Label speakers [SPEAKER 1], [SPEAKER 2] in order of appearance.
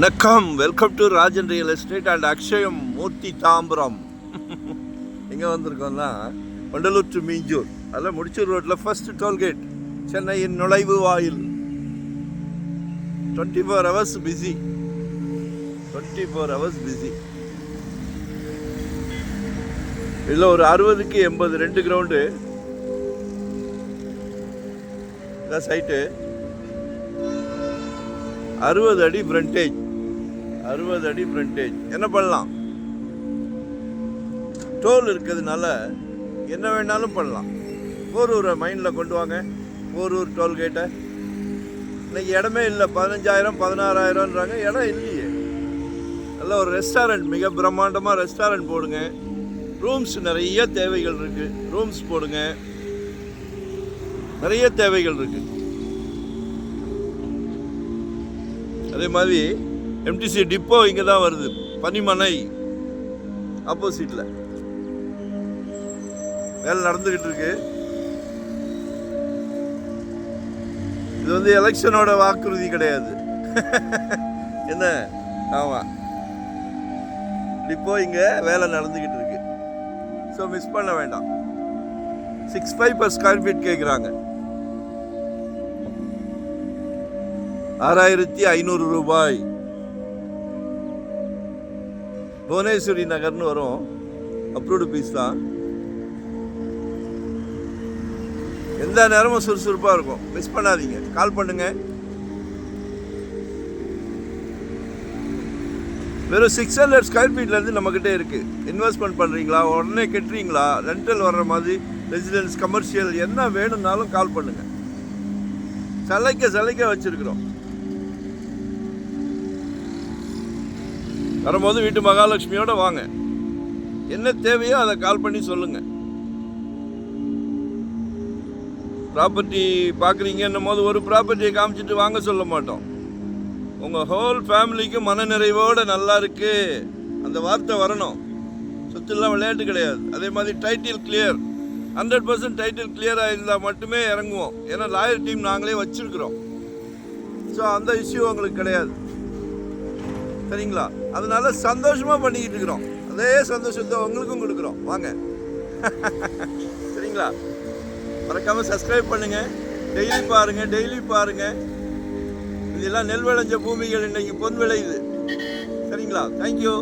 [SPEAKER 1] வணக்கம், welcome to Rajan real estate and Akshayam Moorthy Tambaram. எங்கே வந்திருக்கோம்னா வண்டலூர் டு மீஞ்சூர், அதில் முடிச்சூர் ரோட்டில் ஃபர்ஸ்ட் டோல்கேட், சென்னையின் நுழைவு வாயில். 24 hours பிஸி, 24 hours பிஸி. இதில் ஒரு 60க்கு 80 2 கிரவுண்டு இதான் சைட்டு. 60 அடி ஃப்ரண்டேஜ், 60 அடி ஃப்ரண்டேஜ். என்ன பண்ணலாம், டோல் இருக்கிறதுனால என்ன வேணாலும் பண்ணலாம். போரூரை மைண்டில் கொண்டு வாங்க. போரூர் டோல்கேட்டை இன்னைக்கு இடமே இல்லை. 15,000 16,000ன்றாங்க, இடம் இல்லையே. நல்ல ஒரு ரெஸ்டாரண்ட், மிக பிரம்மாண்டமாக ரெஸ்டாரண்ட் போடுங்க. ரூம்ஸ் நிறைய தேவைகள் இருக்குது, ரூம்ஸ் போடுங்க. நிறைய தேவைகள் இருக்குது. அதே மாதிரி எம்டிசி டிப்போ இங்கே தான் வருது, பனிமனை ஆப்போசிட்டில் வேலை நடந்துக்கிட்டு இருக்கு. இது வந்து எலெக்ஷனோட வாக்குறுதி கிடையாது. என்ன, ஆமாம், டிப்போ இங்கே வேலை நடந்துக்கிட்டு இருக்கு. ஸோ மிஸ் பண்ண வேண்டாம். 6,500 per square feet கேட்குறாங்க. 6,500 ரூபாய். புவனேஸ்வரி நகர்னு வரும், அப்ரூவ்டு பீஸ் தான். எந்த நேரமும் சுறுசுறுப்பாக இருக்கும். மிஸ் பண்ணாதீங்க, கால் பண்ணுங்க. வெறும் 600 ஸ்கொயர் ஃபீட்லேருந்து நம்மக்கிட்ட இருக்குது. இன்வெஸ்ட்மெண்ட் பண்ணுறீங்களா, உடனே கட்டுறீங்களா, ரெண்டல் வர்ற மாதிரி, ரெசிடென்ஸ், கமர்ஷியல், என்ன வேணும்னாலும் கால் பண்ணுங்கள். சலைக்க வச்சுருக்குறோம். வரும்போது வீட்டு மகாலட்சுமியோட வாங்க. என்ன தேவையோ அதை கால் பண்ணி சொல்லுங்கள். ப்ராப்பர்ட்டி பார்க்குறீங்கன்னும் போது ஒரு ப்ராப்பர்ட்டியை காமிச்சிட்டு வாங்க சொல்ல மாட்டோம். உங்கள் ஹோல் ஃபேமிலிக்கு மனநிறைவோடு நல்லா இருக்குது அந்த வார்த்தை வரணும். சொத்துலாம் விளையாட்டு கிடையாது. அதே மாதிரி டைட்டில் கிளியர், 100% டைட்டில் கிளியராக இருந்தால் மட்டுமே இறங்குவோம். ஏன்னா லாயர் டீம் நாங்களே வச்சுருக்குறோம். ஸோ அந்த இஷ்யூ உங்களுக்கு கிடையாது, சரிங்களா? அதனால சந்தோஷமாக பண்ணிக்கிட்டு இருக்கிறோம். அதே சந்தோஷத்தை உங்களுக்கும் கொடுக்குறோம். வாங்க. சரிங்களா? மறக்காமல் சப்ஸ்கிரைப் பண்ணுங்கள். டெய்லி பாருங்கள். இதெல்லாம் நெல் விளைஞ்ச பூமிகள், இன்னைக்கு பொன் விளையுது. சரிங்களா? தேங்க்யூ.